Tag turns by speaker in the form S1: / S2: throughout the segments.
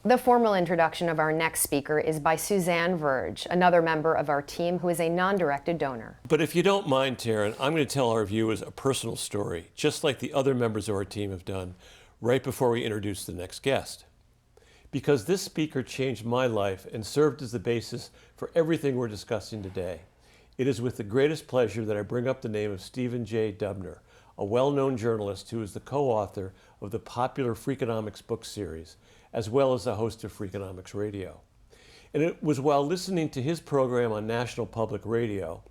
S1: The formal introduction of our next speaker is by Suzanne Verge, another member of our team who is a non-directed donor.
S2: But if you don't mind, Taryn, I'm going to tell our viewers a personal story, just like the other members of our team have done, right before we introduce the next guest. Because this speaker changed my life and served as the basis for everything we're discussing today. It is with the greatest pleasure that I bring up the name of Stephen J. Dubner, a well-known journalist who is the co-author of the popular Freakonomics book series, as well as the host of Freakonomics Radio. And it was while listening to his program on National Public Radio,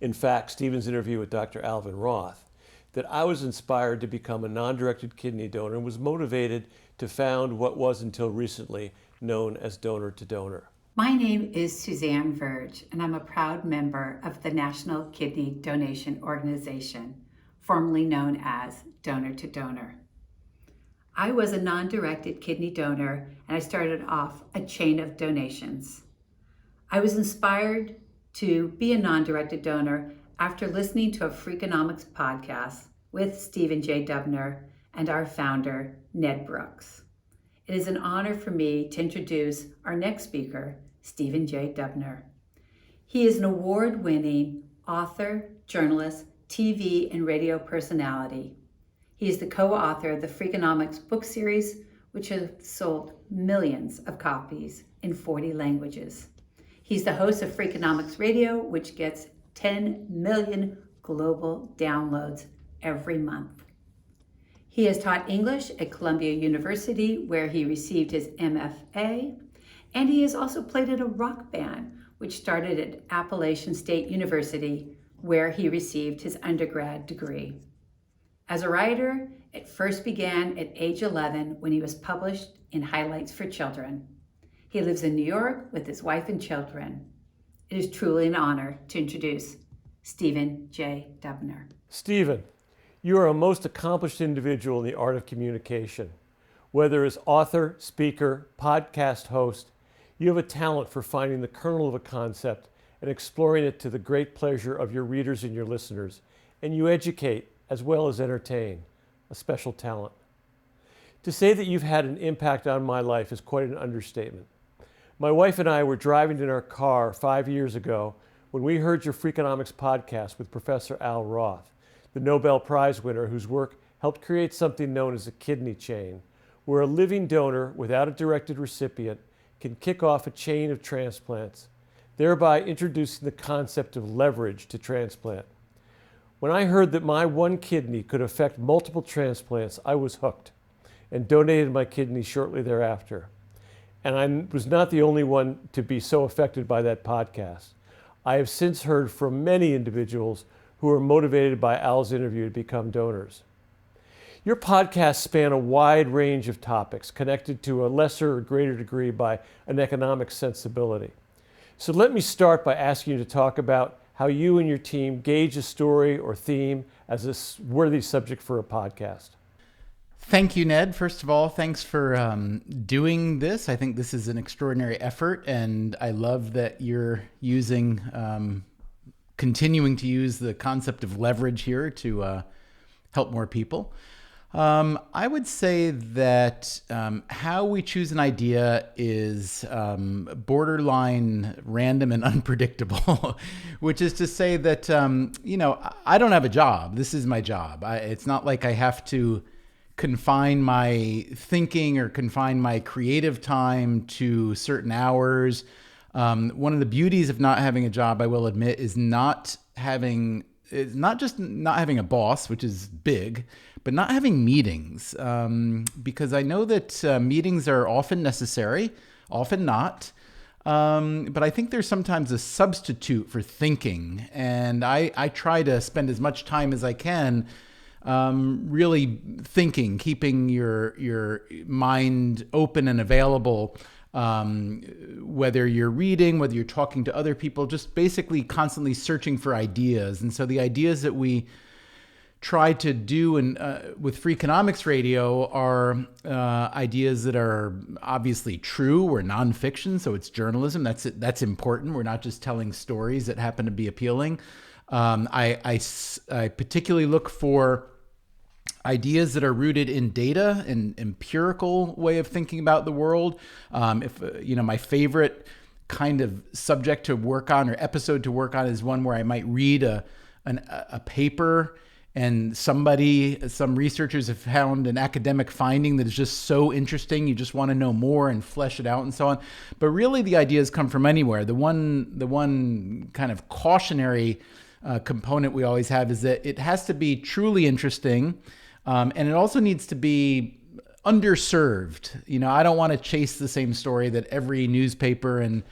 S2: in fact, Stephen's interview with Dr. Alvin Roth, that I was inspired to become a non-directed kidney donor and was motivated to found what was until recently known as Donor to Donor.
S3: My name is Suzanne Verge, and I'm a proud member of the National Kidney Donation Organization, formerly known as Donor to Donor. I was a non-directed kidney donor, and I started off a chain of donations. I was inspired to be a non-directed donor after listening to a Freakonomics podcast with Stephen J. Dubner and our founder, Ned Brooks. It is an honor for me to introduce our next speaker, Stephen J. Dubner. He is an award-winning author, journalist, TV, and radio personality. He is the co-author of the Freakonomics book series, which has sold millions of copies in 40 languages. He's the host of Freakonomics Radio, which gets 10 million global downloads every month. He has taught English at Columbia University, where he received his MFA, and he has also played in a rock band, which started at Appalachian State University, where he received his undergrad degree. As a writer, it first began at age 11 when he was published in Highlights for Children. He lives in New York with his wife and children. It is truly an honor to introduce Stephen J. Dubner.
S2: Stephen, you are a most accomplished individual in the art of communication. Whether as author, speaker, podcast host, you have a talent for finding the kernel of a concept and exploring it to the great pleasure of your readers and your listeners, and you educate as well as entertain, a special talent. To say that you've had an impact on my life is quite an understatement. My wife and I were driving in our car 5 years ago when we heard your Freakonomics podcast with Professor Al Roth, the Nobel Prize winner whose work helped create something known as a kidney chain, where a living donor without a directed recipient can kick off a chain of transplants, thereby introducing the concept of leverage to transplant. When I heard that my one kidney could affect multiple transplants, I was hooked and donated my kidney shortly thereafter. And I was not the only one to be so affected by that podcast. I have since heard from many individuals who were motivated by Al's interview to become donors. Your podcasts span a wide range of topics connected to a lesser or greater degree by an economic sensibility. So let me start by asking you to talk about how you and your team gauge a story or theme as a worthy subject for a podcast.
S4: Thank you, Ned. First of all, thanks for doing this. I think this is an extraordinary effort, and I love that you're continuing to use the concept of leverage here to help more people. I would say that how we choose an idea is borderline random and unpredictable, which is to say that, I don't have a job. This is my job. It's not like I have to confine my thinking or confine my creative time to certain hours. One of the beauties of not having a job, I will admit, is not just not having a boss, which is big, but not having meetings, because I know that meetings are often necessary, often not. But I think there's sometimes a substitute for thinking, and I try to spend as much time as I can really thinking, keeping your mind open and available, whether you're reading, whether you're talking to other people, just basically constantly searching for ideas. And so the ideas that we try to do with Freakonomics Radio are ideas that are obviously true. We're nonfiction, so it's journalism. That's important. We're not just telling stories that happen to be appealing. I particularly look for ideas that are rooted in data and empirical way of thinking about the world. My favorite kind of subject to work on or episode to work on is one where I might read a paper and some researchers have found an academic finding that is just so interesting. You just want to know more and flesh it out and so on. But really the ideas come from anywhere. The one kind of cautionary component we always have is that it has to be truly interesting. And it also needs to be underserved. I don't want to chase the same story that every newspaper and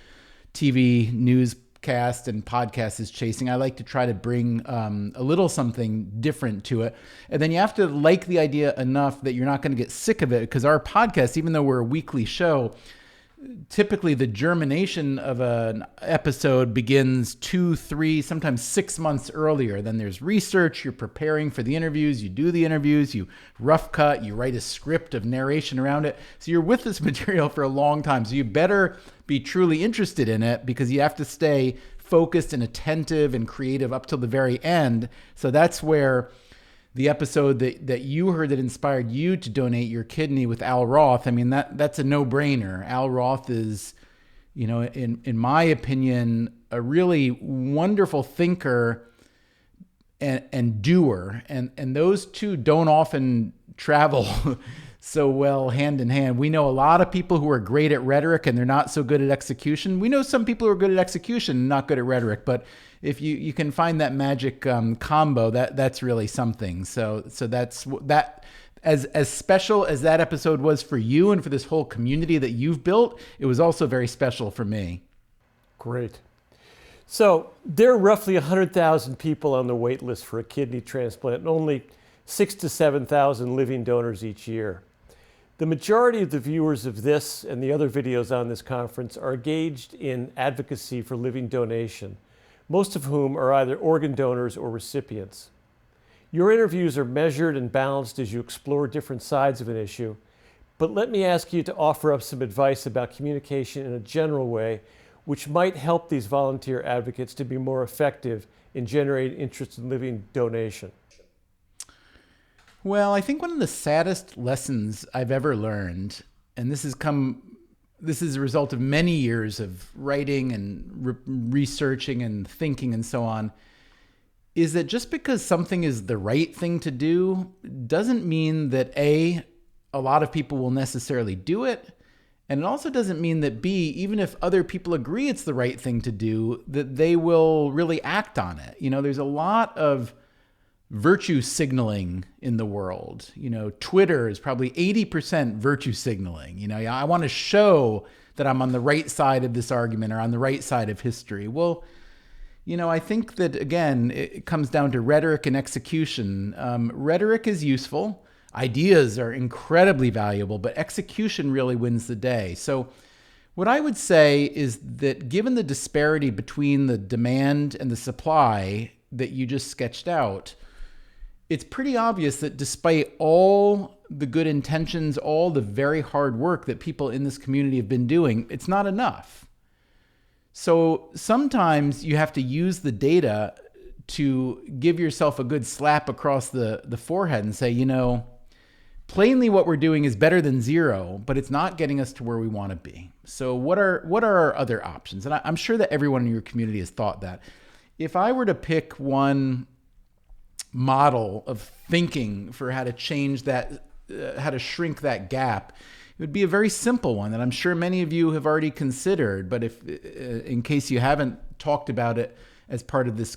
S4: TV newscast and podcast is chasing. I like to try to bring a little something different to it. And then you have to like the idea enough that you're not going to get sick of it, because our podcast, even though we're a weekly show, typically the germination of an episode begins 2, 3, sometimes 6 months earlier. Then there's research, you're preparing for the interviews, you do the interviews, you rough cut, you write a script of narration around it. So you're with this material for a long time. So you better be truly interested in it, because you have to stay focused and attentive and creative up till the very end. So that's where the episode that you heard that inspired you to donate your kidney with Al Roth, I mean, that's a no-brainer. Al Roth is, in my opinion, a really wonderful thinker and doer. And those two don't often travel so well hand in hand. We know a lot of people who are great at rhetoric and they're not so good at execution. We know some people who are good at execution and not good at rhetoric, but if you can find that magic combo, that's really something. So that's that. As special as that episode was for you and for this whole community that you've built, it was also very special for me.
S2: Great. So there are roughly 100,000 people on the wait list for a kidney transplant and only 6,000 to 7,000 living donors each year. The majority of the viewers of this and the other videos on this conference are engaged in advocacy for living donation, most of whom are either organ donors or recipients. Your interviews are measured and balanced as you explore different sides of an issue, but let me ask you to offer up some advice about communication in a general way, which might help these volunteer advocates to be more effective in generating interest in living donation.
S4: Well, I think one of the saddest lessons I've ever learned, and this is a result of many years of writing and researching and thinking and so on, is that just because something is the right thing to do doesn't mean that A, a lot of people will necessarily do it. And it also doesn't mean that B, even if other people agree it's the right thing to do, that they will really act on it. There's a lot of virtue signaling in the world. Twitter is probably 80% virtue signaling. I want to show that I'm on the right side of this argument or on the right side of history. Well, I think that, again, it comes down to rhetoric and execution. Rhetoric is useful. Ideas are incredibly valuable, but execution really wins the day. So what I would say is that given the disparity between the demand and the supply that you just sketched out, it's pretty obvious that despite all the good intentions, all the very hard work that people in this community have been doing, it's not enough. So sometimes you have to use the data to give yourself a good slap across the forehead and say, plainly what we're doing is better than zero, but it's not getting us to where we want to be. So what are our other options? And I'm sure that everyone in your community has thought that. If I were to pick one model of thinking for how to change that, how to shrink that gap, it would be a very simple one that I'm sure many of you have already considered, but if, in case you haven't talked about it as part of this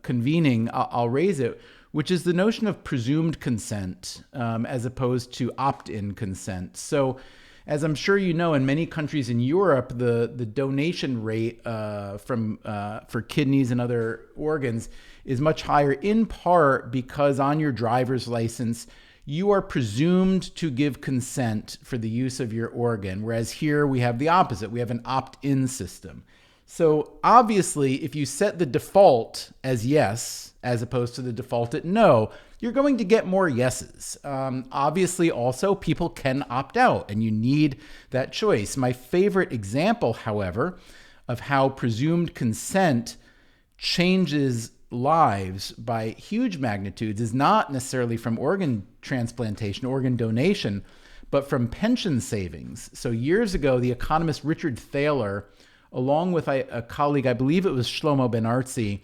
S4: convening, I'll raise it, which is the notion of presumed consent as opposed to opt-in consent. So as I'm sure you know, in many countries in Europe, the donation rate for kidneys and other organs is much higher, in part because on your driver's license, you are presumed to give consent for the use of your organ, whereas here we have the opposite. We have an opt-in system. So obviously, if you set the default as yes, as opposed to the default at no, you're going to get more yeses. Obviously, also, people can opt out, and you need that choice. My favorite example, however, of how presumed consent changes lives by huge magnitudes is not necessarily from organ transplantation, organ donation, but from pension savings. So years ago, the economist Richard Thaler, along with a colleague, I believe it was Shlomo Ben-Artzi,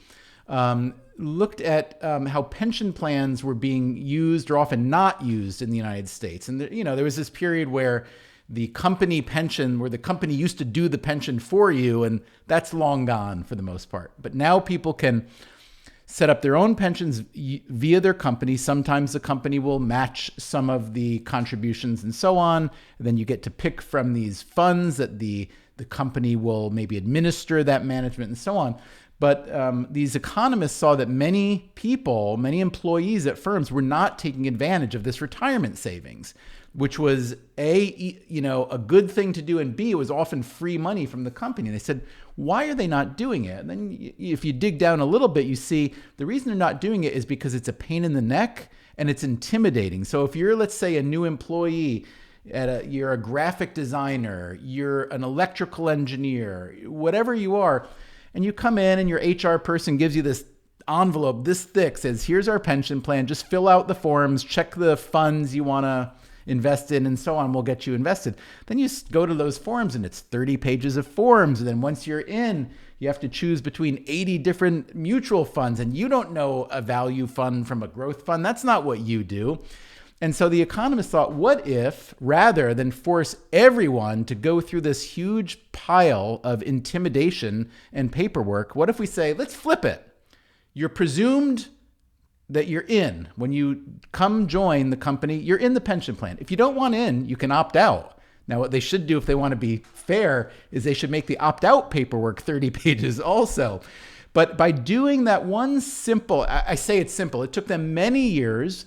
S4: looked at how pension plans were being used or often not used in the United States. And there was this period where the company pension, where the company used to do the pension for you, and that's long gone for the most part. But now people can set up their own pensions via their company. Sometimes the company will match some of the contributions and so on. And then you get to pick from these funds that the company will maybe administer that management and so on. But these economists saw that many people, many employees at firms were not taking advantage of this retirement savings, which was a good thing to do, and B, it was often free money from the company. And they said, why are they not doing it? And then if you dig down a little bit, you see the reason they're not doing it is because it's a pain in the neck and it's intimidating. So if you're, let's say, a new employee, you're a graphic designer, you're an electrical engineer, whatever you are, and you come in and your HR person gives you this envelope this thick, says, here's our pension plan, just fill out the forms, check the funds you want to invest in and so on, we'll get you invested. Then you go to those forms and it's 30 pages of forms. And then once you're in, you have to choose between 80 different mutual funds, and you don't know a value fund from a growth fund. That's not what you do. And so the economists thought, what if, rather than force everyone to go through this huge pile of intimidation and paperwork, what if we say, let's flip it. You're presumed that you're in. When you come join the company, you're in the pension plan. If you don't want in, you can opt out. Now, what they should do if they want to be fair is they should make the opt-out paperwork 30 pages also. But by doing that one simple, I say it's simple, it took them many years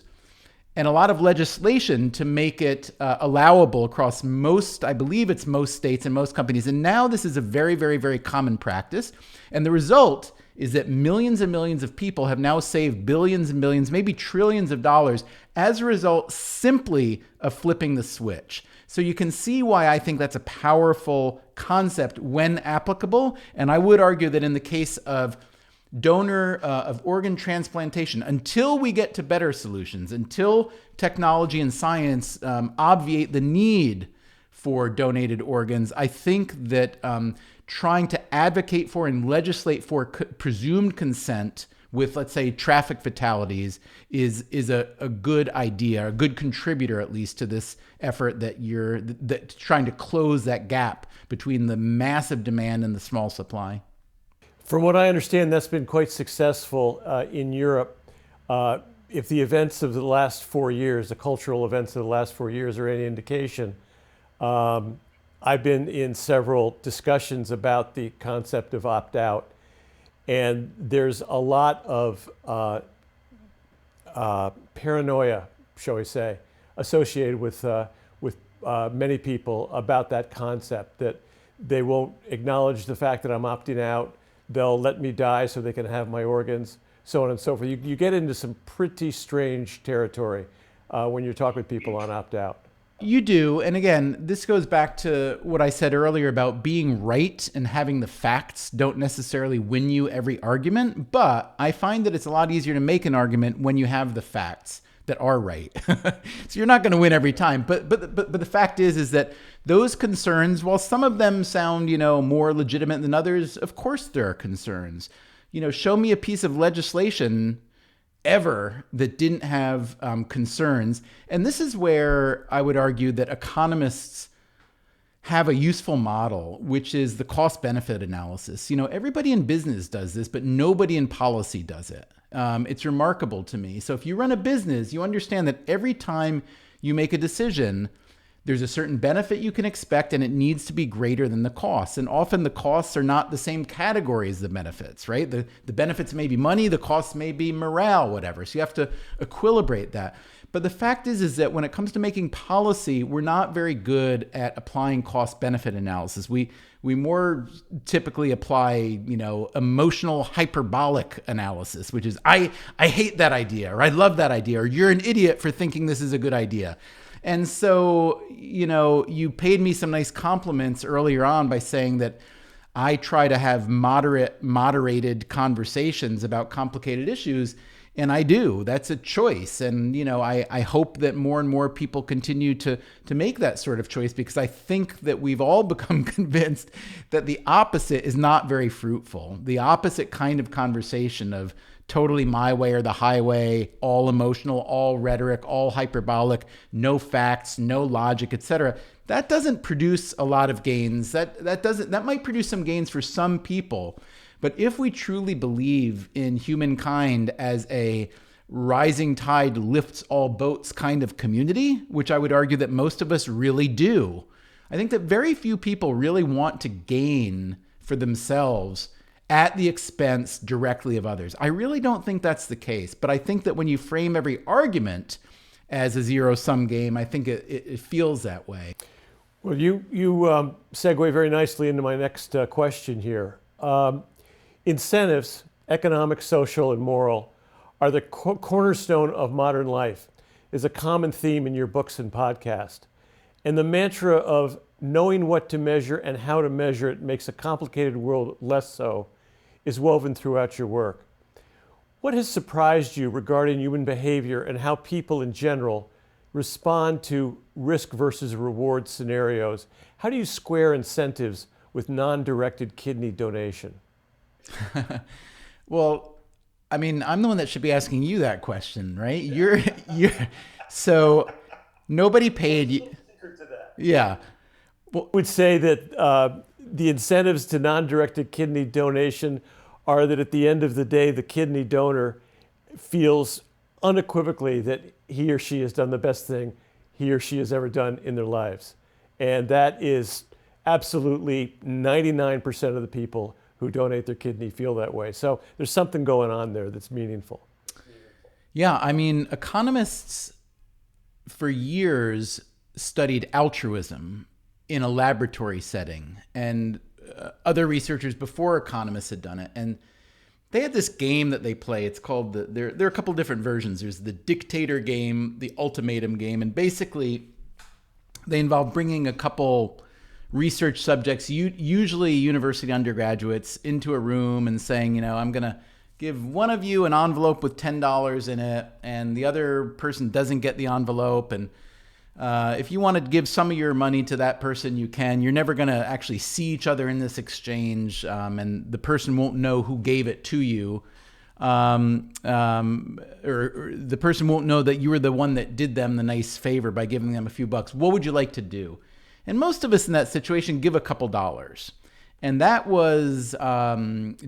S4: and a lot of legislation to make it allowable across most, I believe it's most states and most companies. And now this is a very, very, very common practice. And the result is that millions and millions of people have now saved billions and billions, maybe trillions of dollars as a result simply of flipping the switch. So you can see why I think that's a powerful concept when applicable. And I would argue that in the case of of organ transplantation, until we get to better solutions, until technology and science obviate the need for donated organs, I think that trying to advocate for and legislate for presumed consent with, let's say, traffic fatalities is a good idea, a good contributor at least to this effort that trying to close that gap between the massive demand and the small supply.
S2: From what I understand, that's been quite successful in Europe. If the events of the last 4 years, the cultural events of the last 4 years are any indication, I've been in several discussions about the concept of opt-out, and there's a lot of paranoia, shall we say, associated with many people about that concept, that they won't acknowledge the fact that I'm opting out. They'll let me die so they can have my organs, so on and so forth. You get into some pretty strange territory when you're talking with people on opt-out.
S4: You do. And again, this goes back to what I said earlier about being right and having the facts don't necessarily win you every argument. But I find that it's a lot easier to make an argument when you have the facts that are right. So you're not going to win every time. But the fact is that those concerns, while some of them sound, more legitimate than others, of course there are concerns. Show me a piece of legislation ever that didn't have concerns. And this is where I would argue that economists have a useful model, which is the cost-benefit analysis. Everybody in business does this, but nobody in policy does it. It's remarkable to me. So if you run a business, you understand that every time you make a decision, there's a certain benefit you can expect, and it needs to be greater than the costs. And often the costs are not the same category as the benefits, right? The benefits may be money, the costs may be morale, whatever. So you have to equilibrate that. But the fact is that when it comes to making policy, we're not very good at applying cost-benefit analysis. We more typically apply, emotional hyperbolic analysis, which is, I hate that idea, or I love that idea, or you're an idiot for thinking this is a good idea. And so, you paid me some nice compliments earlier on by saying that I try to have moderated conversations about complicated issues, and I do. That's a choice. And, I hope that more and more people continue to make that sort of choice, because I think that we've all become convinced that the opposite is not very fruitful. The opposite kind of conversation of totally my way or the highway, all emotional, all rhetoric, all hyperbolic, no facts, no logic, etc. That doesn't produce a lot of gains. That might produce some gains for some people. But if we truly believe in humankind as a rising tide lifts all boats kind of community, which I would argue that most of us really do, I think that very few people really want to gain for themselves at the expense directly of others. I really don't think that's the case. But I think that when you frame every argument as a zero-sum game, I think it feels that way.
S2: Well, you segue very nicely into my next question here. Incentives, economic, social, and moral, are the cornerstone of modern life, is a common theme in your books and podcast. And the mantra of knowing what to measure and how to measure it makes a complicated world less so is woven throughout your work. What has surprised you regarding human behavior and how people in general respond to risk versus reward scenarios? How do you square incentives with non-directed kidney donation?
S4: Well, I mean, I'm the one that should be asking you that question, right? You're so nobody paid you. Yeah.
S2: Well, I would say that the incentives to non-directed kidney donation are that at the end of the day, the kidney donor feels unequivocally that he or she has done the best thing he or she has ever done in their lives. And that is absolutely 99% of the people who donate their kidney feel that way. So there's something going on there that's meaningful.
S4: Yeah, I mean, economists for years studied altruism in a laboratory setting, and other researchers before economists had done it. And they had this game that they play. It's called there are a couple different versions. There's the dictator game, the ultimatum game, and basically they involve bringing a couple research subjects, usually university undergraduates, into a room and saying, I'm going to give one of you an envelope with $10 in it, and the other person doesn't get the envelope. And if you want to give some of your money to that person, you can. You're never going to actually see each other in this exchange, and the person won't know who gave it to you. Or the person won't know that you were the one that did them the nice favor by giving them a few bucks. What would you like to do? And most of us in that situation give a couple dollars. And that was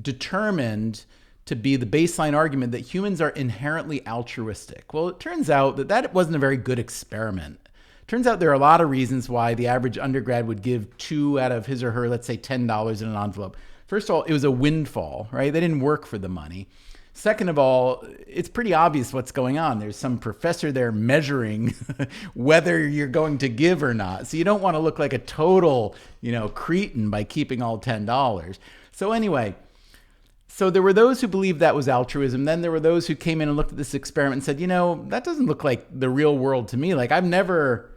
S4: determined to be the baseline argument that humans are inherently altruistic. Well, it turns out that wasn't a very good experiment. Turns out there are a lot of reasons why the average undergrad would give 2 out of his or her, let's say $10 in an envelope. First of all, it was a windfall, right? They didn't work for the money. Second of all, it's pretty obvious what's going on. There's some professor there measuring whether you're going to give or not. So you don't want to look like a total, cretin by keeping all $10. So anyway, so there were those who believed that was altruism. Then there were those who came in and looked at this experiment and said, that doesn't look like the real world to me. Like, I've never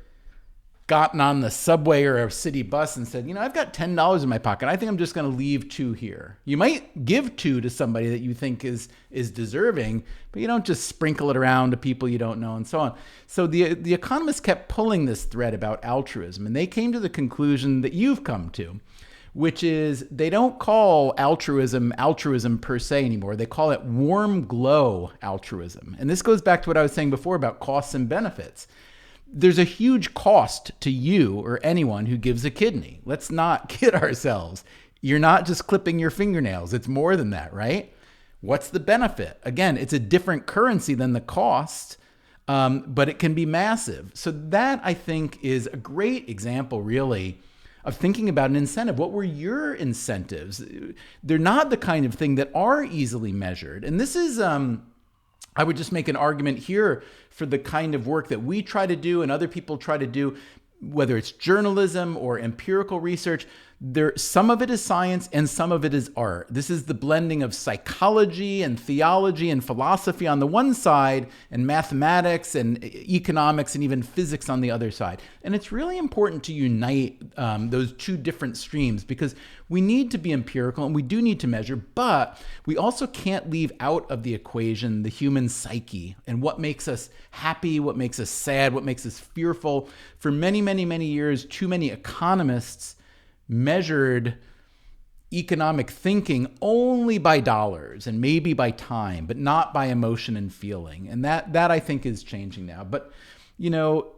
S4: gotten on the subway or a city bus and said, I've got $10 in my pocket. I think I'm just going to leave 2 here. You might give 2 to somebody that you think is deserving, but you don't just sprinkle it around to people you don't know and so on. So the economists kept pulling this thread about altruism, and they came to the conclusion that you've come to, which is they don't call altruism per se anymore. They call it warm glow altruism. And this goes back to what I was saying before about costs and benefits. There's a huge cost to you or anyone who gives a kidney. Let's not kid ourselves. You're not just clipping your fingernails. It's more than that, right? What's the benefit? Again, it's a different currency than the cost, but it can be massive. So that, I think, is a great example, really, of thinking about an incentive. What were your incentives? They're not the kind of thing that are easily measured. And this is, I would just make an argument here for the kind of work that we try to do and other people try to do, whether it's journalism or empirical research. Some of it is science and some of it is art. This is the blending of psychology and theology and philosophy on the one side, and mathematics and economics and even physics on the other side. And it's really important to unite those two different streams, because we need to be empirical and we do need to measure, but we also can't leave out of the equation the human psyche and what makes us happy, what makes us sad, what makes us fearful. For many, many, many years, too many economists measured economic thinking only by dollars and maybe by time, but not by emotion and feeling. And that I think is changing now. But,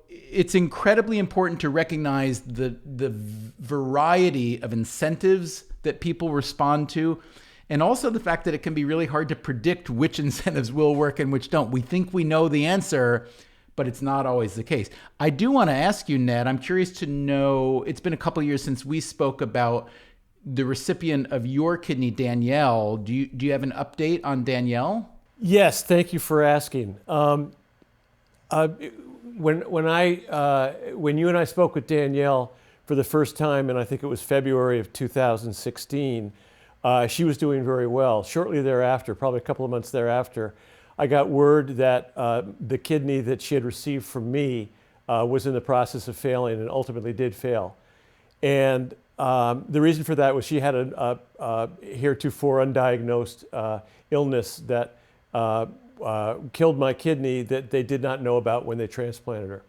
S4: it's incredibly important to recognize the variety of incentives that people respond to, and also the fact that it can be really hard to predict which incentives will work and which don't. We think we know the answer, but it's not always the case. I do want to ask you, Ned, I'm curious to know, it's been a couple of years since we spoke about the recipient of your kidney, Danielle. Do you have an update on Danielle?
S2: Yes, thank you for asking. When you and I spoke with Danielle for the first time, and I think it was February of 2016, she was doing very well. Shortly thereafter, probably a couple of months thereafter, I got word that the kidney that she had received from me was in the process of failing and ultimately did fail. And the reason for that was she had a heretofore undiagnosed illness that killed my kidney that they did not know about when they transplanted her.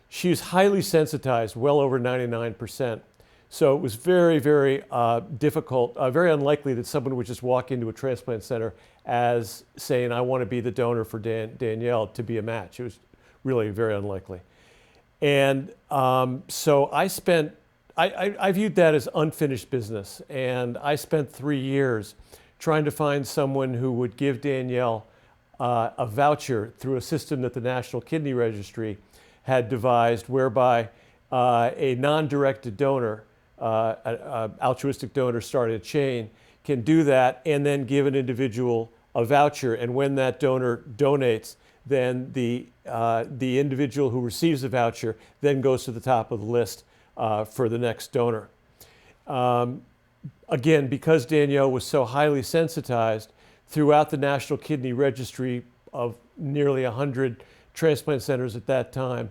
S2: She was highly sensitized, well over 99%. So it was very, very difficult, very unlikely that someone would just walk into a transplant center as saying, I want to be the donor for Danielle, to be a match. It was really very unlikely. And so I viewed that as unfinished business. And I spent 3 years trying to find someone who would give Danielle a voucher through a system that the National Kidney Registry had devised, whereby a non-directed donor, an altruistic donor starting a chain, can do that and then give an individual a voucher. And when that donor donates, then the individual who receives the voucher then goes to the top of the list for the next donor. Again, because Danielle was so highly sensitized, throughout the National Kidney Registry of nearly 100 transplant centers at that time,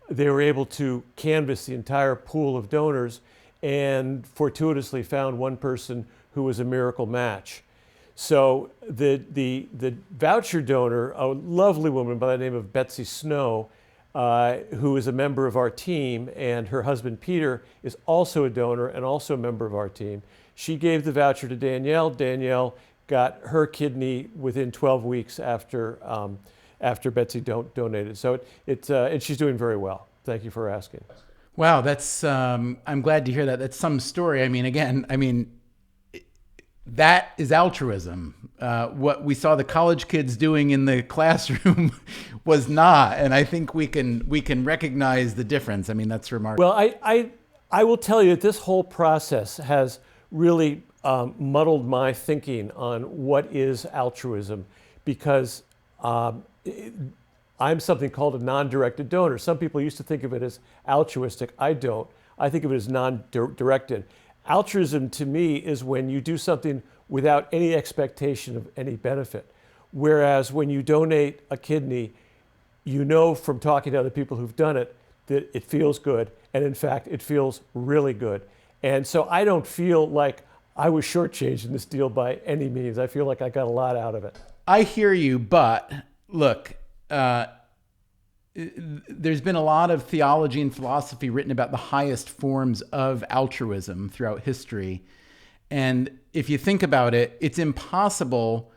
S2: they were able to canvass the entire pool of donors and fortuitously found one person who was a miracle match. So the voucher donor, a lovely woman by the name of Betsy Snow, who is a member of our team, and her husband Peter is also a donor and also a member of our team. She gave the voucher to Danielle. Danielle got her kidney within 12 weeks after Betsy donated. So and she's doing very well. Thank you for asking.
S4: Wow, that's I'm glad to hear that. That's some story. That is altruism. What we saw the college kids doing in the classroom was not, and I think we can recognize the difference. That's remarkable.
S2: Well, I will tell you that this whole process has really muddled my thinking on what is altruism, because I'm something called a non-directed donor. Some people used to think of it as altruistic. I don't. I think of it as non-directed. Altruism to me is when you do something without any expectation of any benefit. Whereas when you donate a kidney, you know from talking to other people who've done it that it feels good. And in fact, it feels really good. And so I don't feel like I was shortchanged in this deal by any means. I feel like I got a lot out of it.
S4: I hear you, but look, there's been a lot of theology and philosophy written about the highest forms of altruism throughout history. And if you think about it, it's impossible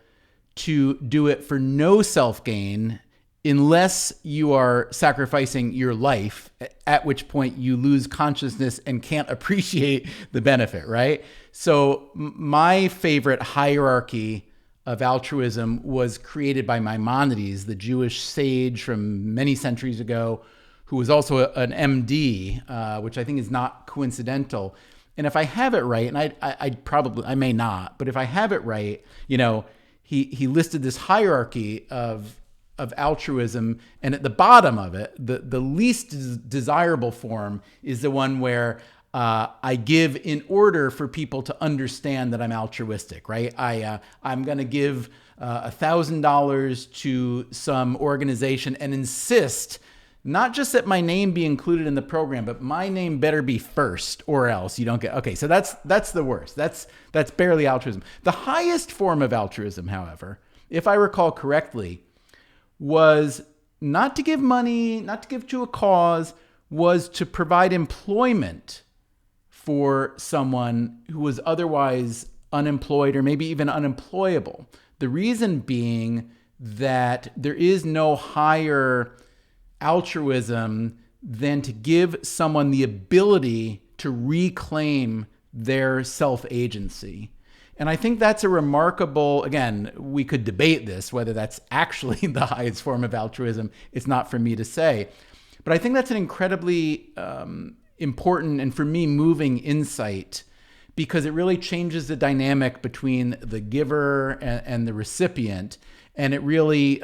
S4: to do it for no self-gain unless you are sacrificing your life, at which point you lose consciousness and can't appreciate the benefit, right? So my favorite hierarchy of altruism was created by Maimonides, the Jewish sage from many centuries ago, who was also an MD, which I think is not coincidental. And if I have it right, and I may not, but if I have it right, he listed this hierarchy of altruism, and at the bottom of it, the least desirable form is the one where I give in order for people to understand that I'm altruistic, right? I'm going to give $1,000 to some organization and insist not just that my name be included in the program, but my name better be first, or else you don't get. Okay, so that's the worst. That's barely altruism. The highest form of altruism, however, if I recall correctly, was not to give money, not to give to a cause, was to provide employment for someone who was otherwise unemployed or maybe even unemployable. The reason being that there is no higher altruism than to give someone the ability to reclaim their self-agency. And I think that's a remarkable, again, we could debate this, whether that's actually the highest form of altruism. It's not for me to say. But I think that's an incredibly important and, for me, moving insight, because it really changes the dynamic between the giver and the recipient. And it really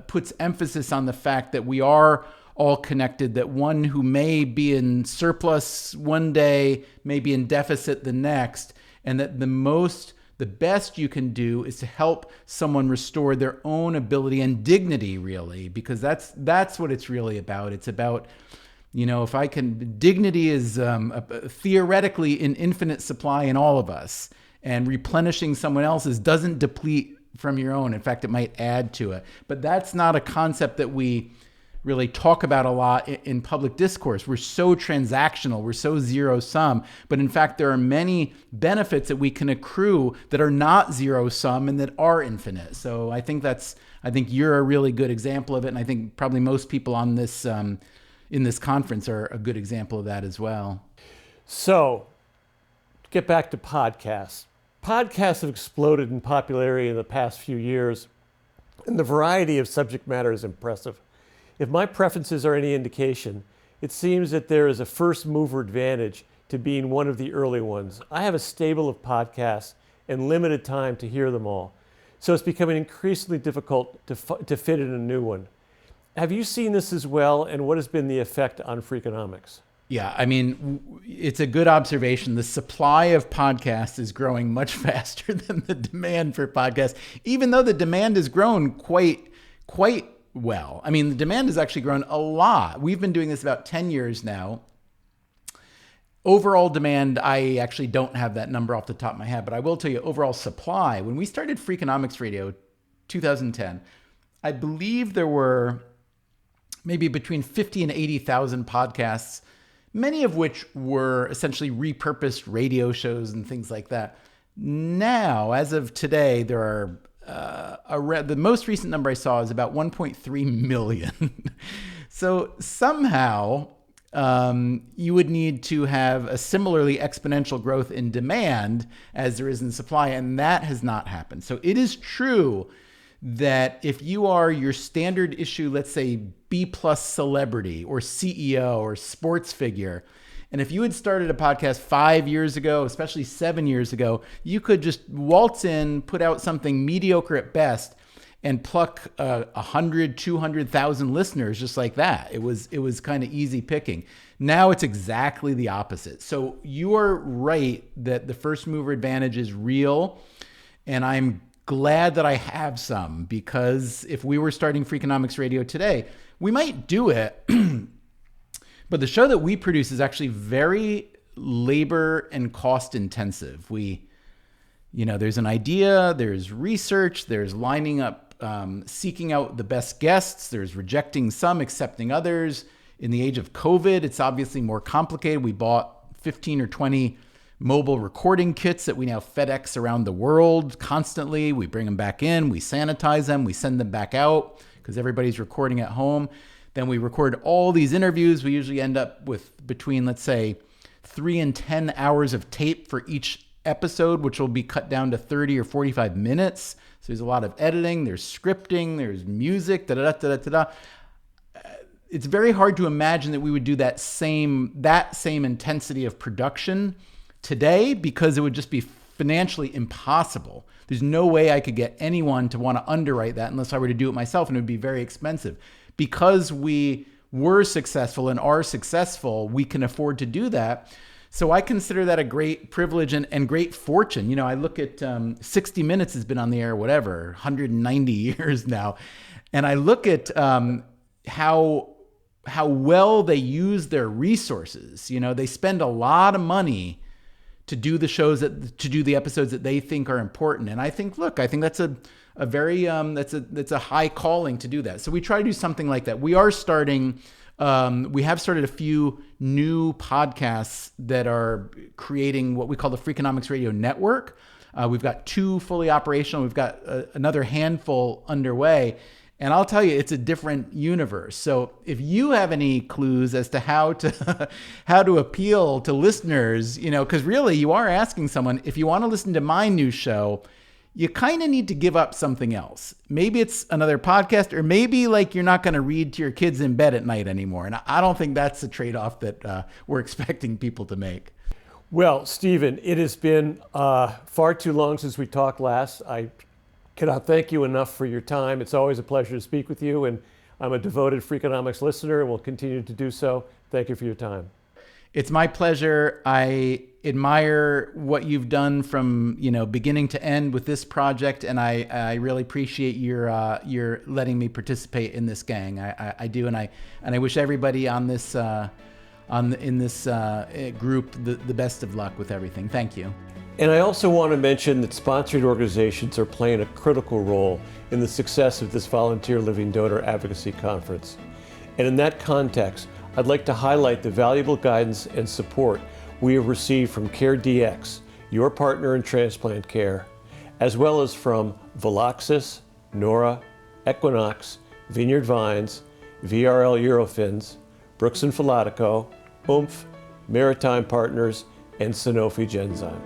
S4: puts emphasis on the fact that we are all connected, that one who may be in surplus one day may be in deficit the next, and that the best you can do is to help someone restore their own ability and dignity, really, because that's what it's really about. It's about, if I can, dignity is theoretically in infinite supply in all of us, and replenishing someone else's doesn't deplete from your own. In fact, it might add to it. But that's not a concept that we really talk about a lot in public discourse. We're so transactional, we're so zero sum, but in fact, there are many benefits that we can accrue that are not zero sum and that are infinite. So I think you're a really good example of it. And I think probably most people on this, in this conference are a good example of that as well.
S2: So, to get back to podcasts. Podcasts have exploded in popularity in the past few years, and the variety of subject matter is impressive. If my preferences are any indication, it seems that there is a first mover advantage to being one of the early ones. I have a stable of podcasts and limited time to hear them all, so it's becoming increasingly difficult to fit in a new one. Have you seen this as well, and what has been the effect on Freakonomics?
S4: Yeah, I mean, it's a good observation. The supply of podcasts is growing much faster than the demand for podcasts, even though the demand has grown quite well. I mean, the demand has actually grown a lot. We've been doing this about 10 years now. Overall demand, I actually don't have that number off the top of my head, but I will tell you overall supply. When we started Freakonomics Radio, 2010, I believe there were maybe between 50 and 80,000 podcasts, many of which were essentially repurposed radio shows and things like that. Now, as of today, there are the most recent number I saw is about 1.3 million. So somehow you would need to have a similarly exponential growth in demand as there is in supply, and that has not happened. So it is true that if you are your standard issue, let's say B+ celebrity or CEO or sports figure, and if you had started a podcast 5 years ago, especially 7 years ago, you could just waltz in, put out something mediocre at best, and pluck 100, 200,000 listeners just like that. It was kind of easy picking. Now it's exactly the opposite. So you are right that the first mover advantage is real, and I'm glad that I have some, because if we were starting Freakonomics Radio today, we might do it. But the show that we produce is actually very labor and cost intensive. There's an idea, there's research, there's lining up, seeking out the best guests, there's rejecting some, accepting others. In the age of COVID, it's obviously more complicated. We bought 15 or 20 mobile recording kits that we now FedEx around the world constantly. We bring them back in, we sanitize them, we send them back out because everybody's recording at home. Then we record all these interviews. We usually end up with between, let's say, 3 and 10 hours of tape for each episode, which will be cut down to 30 or 45 minutes. So there's a lot of editing, there's scripting, there's music, It's very hard to imagine that we would do that same intensity of production today, because it would just be financially impossible. There's no way I could get anyone to want to underwrite that unless I were to do it myself, and it would be very expensive. Because we were successful and are successful, we can afford to do that. So I consider that a great privilege and great fortune. You know, I look at 60 Minutes has been on the air, whatever, 190 years now. And I look at how well they use their resources. You know, they spend a lot of money to do the shows to do the episodes that they think are important. And I think, look, I think that's a very that's a high calling to do that. So we try to do something like that. We have started a few new podcasts that are creating what we call the Freakonomics Radio Network. We've got 2 fully operational. We've got another handful underway. And I'll tell you, it's a different universe. So if you have any clues as to how to appeal to listeners, you know, because really you are asking someone, if you want to listen to my new show, you kind of need to give up something else. Maybe it's another podcast, or maybe like you're not going to read to your kids in bed at night anymore. And I don't think that's the trade-off that we're expecting people to make.
S2: Well, Stephen, it has been far too long since we talked last. I cannot thank you enough for your time. It's always a pleasure to speak with you, and I'm a devoted Freakonomics listener and will continue to do so. Thank you for your time.
S4: It's my pleasure. I admire what you've done from, you know, beginning to end with this project, and I really appreciate your letting me participate in this gang. I do, and I wish everybody on this in this group the best of luck with everything. Thank you.
S2: And I also want to mention that sponsored organizations are playing a critical role in the success of this Volunteer Living Donor Advocacy Conference. And in that context, I'd like to highlight the valuable guidance and support we have received from CareDx, your partner in transplant care, as well as from Veloxis, Nora, Equinox, Vineyard Vines, VRL Eurofins, Brooks & Filatico, Oomph, Maritime Partners, and Sanofi Genzyme.